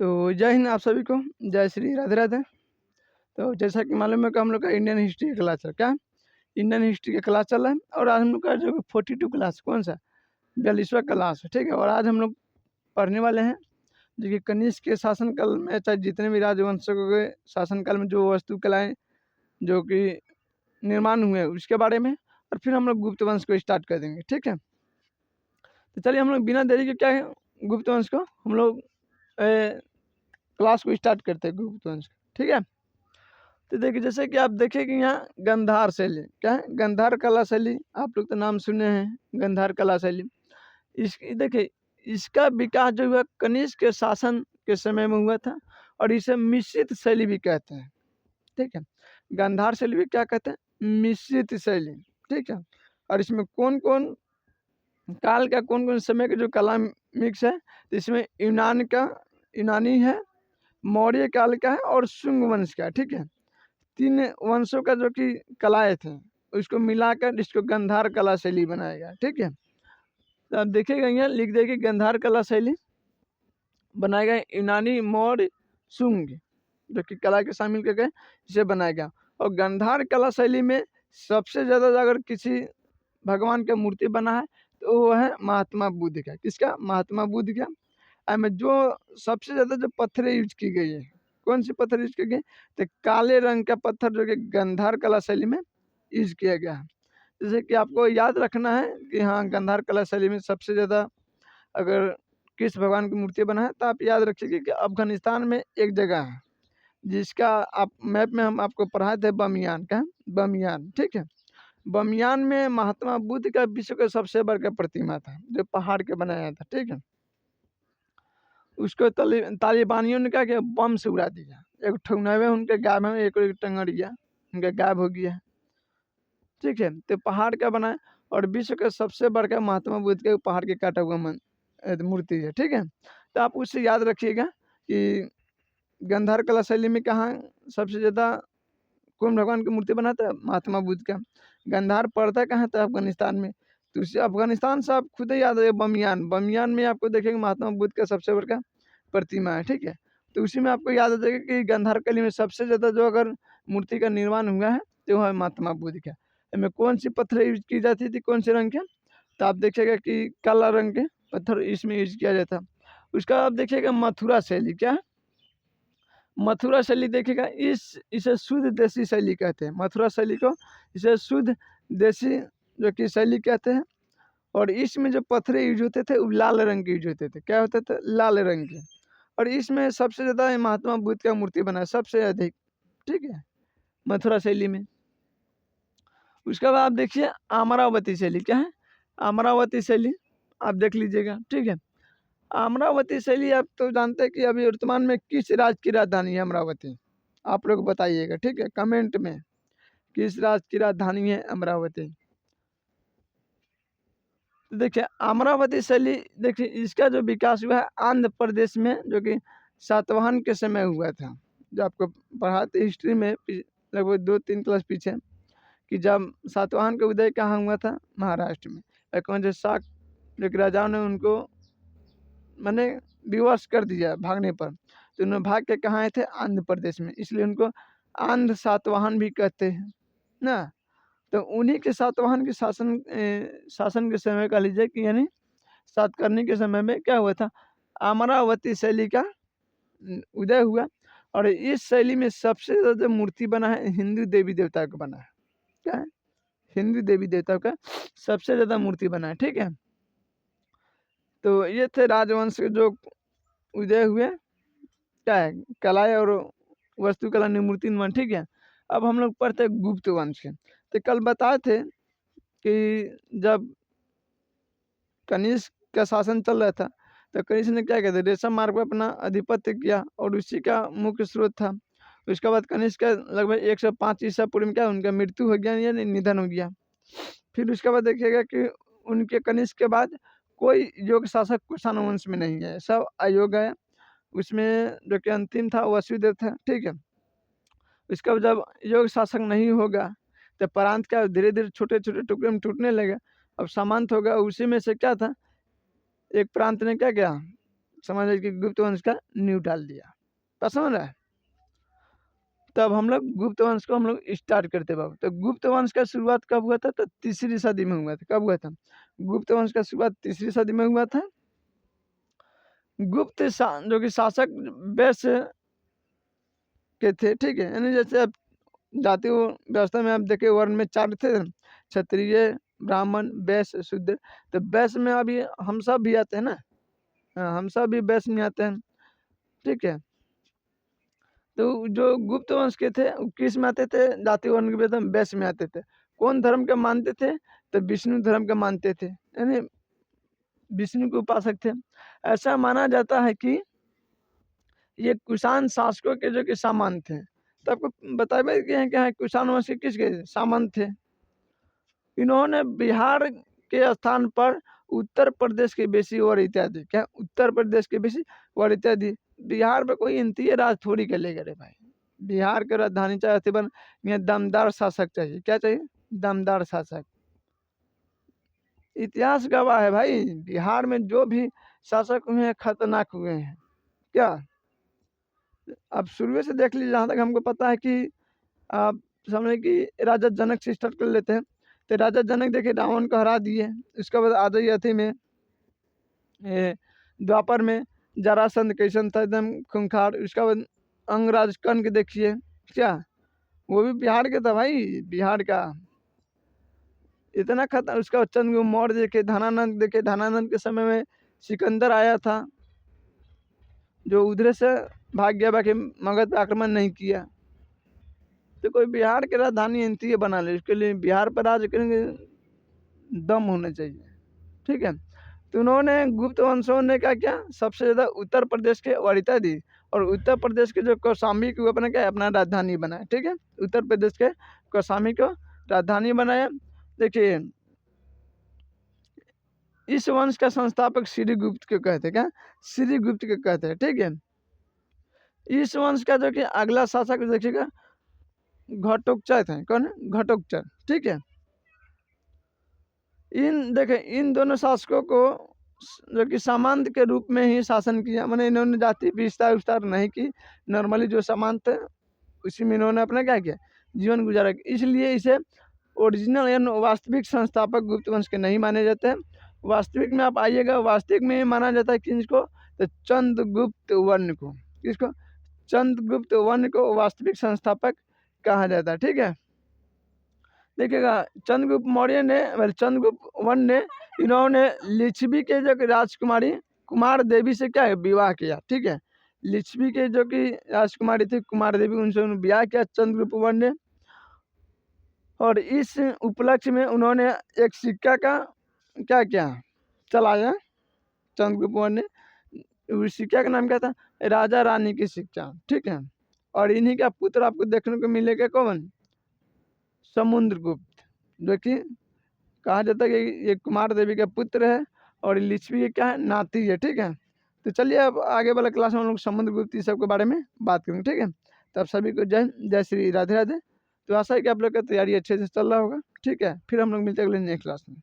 तो जय हिंद आप सभी को, जय श्री राधे राधे। तो जैसा कि मालूम है कि हम लोग का इंडियन हिस्ट्री का क्लास चल क्या इंडियन हिस्ट्री का क्लास चल रहा है और आज हम लोग का जो 42 क्लास कौन सा 42वां क्लास है, ठीक है। और आज हम लोग पढ़ने वाले हैं जो कि कनिष्क के शासनकाल में चाहे जितने भी राजवंशों के शासनकाल में जो वास्तुकलाएँ जो कि निर्माण हुए उसके बारे में, और फिर हम लोग गुप्त वंश को स्टार्ट कर देंगे, ठीक है। तो चलिए हम लोग बिना देरी के क्या है गुप्त वंश को हम लोग क्लास को स्टार्ट करते हैं गुप्त वंश, ठीक है। तो देखिए जैसे कि आप देखें कि यहाँ गंधार शैली क्या है, गंधार कला शैली आप लोग तो नाम सुने हैं गंधार कला शैली। इस देखिए इसका विकास जो हुआ कनिष्क के शासन के समय में हुआ था और इसे मिश्रित शैली भी कहते हैं, ठीक है। गंधार शैली भी क्या कहते हैं, मिश्रित शैली, ठीक है। और इसमें कौन कौन काल का कौन कौन समय का जो कला मिक्स है, तो इसमें यूनानी है, मौर्य काल का है और शुंग वंश का, ठीक है। तीन वंशों का जो कि कलाएँ थे उसको मिलाकर इसको गंधार कला शैली बनाया गया, ठीक है। तो आप देखिएगा यहाँ लिख देंगे गंधार कला शैली बनाया गया यूनानी मौर्य शुंग जो कि कला के शामिल कर गए इसे बनाया गया। और गंधार कला शैली में सबसे ज़्यादा अगर किसी भगवान का मूर्ति बना है तो वो है महात्मा बुद्ध का। किसका, महात्मा बुद्ध का। में जो सबसे ज़्यादा जो पत्थरें यूज की गई है, कौन सी पत्थर यूज की गई, तो काले रंग का पत्थर जो कि गंधार कला शैली में यूज किया गया है। जैसे कि आपको याद रखना है कि हाँ गंधार कला शैली में सबसे ज़्यादा अगर किस भगवान की मूर्ति बना है तो आप याद रखिएगा कि अफगानिस्तान में एक जगह है जिसका आप मैप में हम आपको पढ़ाए थे, बमियान का, बमियान, ठीक है। बमियान में महात्मा बुद्ध का विश्व का सबसे बड़ा प्रतिमा था जो पहाड़ के बनाया था, ठीक है। उसको तालिबानियों ने क्या किया, बम से उड़ा दिया। एक ठुनवे उनके गायब है, एक टंगड़ गया, उनका गायब हो गया, ठीक है। तो पहाड़ का बना है और विश्व का सबसे बड़ा महात्मा बुद्ध के पहाड़ के काटा हुआ मूर्ति है, ठीक है। तो आप उससे याद रखिएगा कि गंधार कला शैली में कहाँ सबसे ज़्यादा कौन भगवान की मूर्ति बनाता है, महात्मा बुद्ध का। गंधार पड़ता कहाँ था, अफगानिस्तान में। तो उसे अफगानिस्तान से आप खुद ही याद है बमियान, बमियान में आपको देखेंगे महात्मा बुद्ध का सबसे बड़ा प्रतिमा है, ठीक है। तो उसी में आपको याद आ जाएगा कि गंधार कली में सबसे ज़्यादा जो अगर मूर्ति का निर्माण हुआ है तो वह है महात्मा बुद्ध का। इसमें कौन सी पत्थर यूज की जाती थी, कौन से रंग के, तो आप देखिएगा कि काला रंग के पत्थर इसमें यूज किया जाता। उसका आप देखिएगा मथुरा शैली, क्या है, मथुरा शैली देखिएगा इसे शुद्ध देसी शैली कहते हैं। मथुरा शैली को इसे शुद्ध देसी जो कि शैली कहते हैं। और इसमें जो पत्थरें यूज होते थे वो लाल रंग के यूज होते थे, क्या होते थे, लाल रंग के। और इसमें सबसे ज़्यादा महात्मा बुद्ध का मूर्ति बना है सबसे अधिक, ठीक है, मथुरा शैली में। उसके बाद आप देखिए अमरावती शैली, क्या है, अमरावती शैली आप देख लीजिएगा, ठीक है। अमरावती शैली आप तो जानते हैं कि अभी वर्तमान में किस राज्य की राजधानी है अमरावती, आप लोग बताइएगा, ठीक है, कमेंट में किस राज्य की राजधानी है अमरावती। तो देखिए अमरावती शैली, देखिए इसका जो विकास हुआ है आंध्र प्रदेश में जो कि सातवाहन के समय हुआ था। जो आपको पढ़ाते हिस्ट्री में लगभग 2-3 क्लास पीछे कि जब सातवाहन का उदय कहाँ हुआ था, महाराष्ट्र में। कौन से शाक जो कि राजाओं ने उनको मैंने विवश कर दिया भागने पर, तो उन्होंने भाग के कहाँ आए थे, आंध्र प्रदेश में, इसलिए उनको आंध्र सातवाहन भी कहते हैं ना। तो उन्हीं के सातवाहन के शासन के समय कह लीजिए कि यानी सातकर्णी के समय में क्या हुआ था, अमरावती शैली का उदय हुआ। और इस शैली में सबसे ज़्यादा मूर्ति बना है हिंदू देवी देवता का बना है, क्या है, हिंदू देवी देवता का सबसे ज़्यादा मूर्ति बना है, ठीक है। तो ये थे राजवंश के जो उदय हुए क्या है कलाएँ और वास्तुकला निर्मूर्ति निर्माण, ठीक है। अब हम लोग पढ़ते हैं गुप्त वंश के। तो कल बताए थे कि जब कनिष्क का शासन चल रहा था तो कनिष्क ने क्या किया था, रेशम मार्ग पर अपना आधिपत्य किया और उसी का मुख्य स्रोत था। उसके बाद कनिष्क का लगभग 105 ईसा पूर्व में क्या उनका मृत्यु हो गया, यानी निधन हो गया। फिर उसके बाद देखिएगा कि उनके कनिष्क के बाद कोई योग शासक कुषाण वंश में नहीं है, सब अयोग है। उसमें जो कि अंतिम था वसुदेव था, ठीक है। इसका जब योग शासक नहीं होगा तो प्रांत का धीरे धीरे छोटे छोटे टुकड़े में टूटने लगा। अब सामंत होगा, उसी में से क्या था, एक प्रांत ने क्या किया, समझ लीजिए कि गुप्त वंश का नींव डाल दिया। बात समझ रहा है? तब हम लोग गुप्त वंश को हम लोग स्टार्ट करते बाबू। तो गुप्त वंश का शुरुआत कब हुआ था? तो तीसरी सदी में हुआ था। कब हुआ था? गुप्त वंश का शुरुआत तीसरी सदी में हुआ था। गुप्त जो कि शासक वैश्य के थे, ठीक है, यानी जैसे अब जाति व्यवस्था में आप देखे वर्ण में 4 थे, क्षत्रिय, ब्राह्मण, वैश्य, शूद्र। तो वैश्य में अभी हम सब भी आते हैं ना, हाँ, हम सब भी वैश्य में आते हैं, ठीक है। तो जो गुप्त वंश के थे वो किस में आते थे? जाति वर्ण के वेद वैश्य में आते थे। कौन धर्म का मानते थे? तो विष्णु धर्म का मानते थे, यानी विष्णु के उपासक थे। ऐसा माना जाता है कि ये कुषाण शासकों के जो कि सामंत थे। तो आपको बताए गए हैं कि कुषाण वंश के किसके सामंत थे? इन्होंने बिहार के स्थान पर उत्तर प्रदेश के बेसी और इत्यादि, क्या उत्तर प्रदेश के बेसी और इत्यादि। बिहार में कोई इंतीय राज थोड़ी के ले गए भाई। बिहार के राजधानी चाहिए बन, यहाँ दमदार शासक चाहिए। क्या चाहिए? दमदार शासक। इतिहास गवाह है भाई, बिहार में जो भी शासक हुए हैं खतरनाक हुए हैं। क्या आप शुरू से देख लीजिए, जहाँ तक हमको पता है कि आप समझे कि राजा जनक से स्टार्ट कर लेते हैं। तो राजा जनक देखिए रावण को हरा दिए। उसके बाद आ जाइए अथी में द्वापर में जरासंध कैसन था, एकदम खूंखार। उसके बाद अंगराज कर्ण देखिए, क्या वो भी बिहार के था भाई, बिहार का इतना खतरा। उसका बाद चंद्रगुप्त मौर्य देखे, धनानंद देखे, धनानंद के समय में सिकंदर आया था जो उधर से भाग गया, बाकी मगध पे आक्रमण नहीं किया। तो कोई बिहार के राजधानी एनसीए बना ले, उसके लिए बिहार पर राज करेंगे दम होना चाहिए, ठीक है। तो उन्होंने गुप्त वंशों ने क्या सबसे ज़्यादा उत्तर प्रदेश के वरीयता दी, और उत्तर प्रदेश के जो कौशाम्बी को अपना क्या अपना राजधानी बनाया, ठीक है। उत्तर प्रदेश के कौशाम्बी को राजधानी बनाया। देखिए इस वंश का संस्थापक श्रीगुप्त को कहते हैं, क्या श्रीगुप्त को कहते हैं, ठीक है। इस वंश का जो कि अगला शासक देखिएगा घटोत्कच थे। कौन? घटोत्कच, ठीक है। इन दोनों शासकों को जो कि सामंत के रूप में ही शासन किया, मैंने इन्होंने जाति विस्तार नहीं की। नॉर्मली जो सामंत थे उसी में इन्होंने अपना क्या किया, जीवन गुजारा। इसलिए इसे ओरिजिनल या वास्तविक संस्थापक गुप्त वंश के नहीं माने जाते हैं। वास्तविक में आप आइएगा, वास्तविक में माना जाता है किसको? तो चंद्रगुप्त वर्ण को। किसको? चंद्रगुप्त वर्ण को वास्तविक संस्थापक कहा जाता है, ठीक है। देखिएगा चंद्रगुप्त मौर्य ने, चंद्रगुप्त वर्ण ने, इन्होंने लिच्छवी के जो कि राजकुमारी कुमार देवी से क्या है विवाह किया, ठीक है। लिच्छवी के जो कि राजकुमारी थी कुमार देवी, उनसे विवाह किया चंद्रगुप्त वर्ण ने। और इस उपलक्ष्य में उन्होंने एक सिक्का का क्या किया, चलाया चंद्रगुप्त वर्ण ने। उस सिक्का का नाम क्या था? राजा रानी की सिक्का, ठीक है। और इन्हीं का पुत्र आपको देखने को मिलेगा, कौन? समुद्रगुप्त, जो कि कहा जाता है कि ये कुमार देवी का पुत्र है और लिच्छवी क्या है, नाती है, ठीक है। तो चलिए अब आगे वाला क्लास में हम लोग समुद्रगुप्त सब के बारे में बात करेंगे, ठीक है। तो आप सभी को जय जय श्री राधे राधे। तो आशा है कि आप लोग का तैयारी अच्छे से चल रहा होगा, ठीक है। फिर हम लोग मिलते हैं अगले नेक्स्ट क्लास में।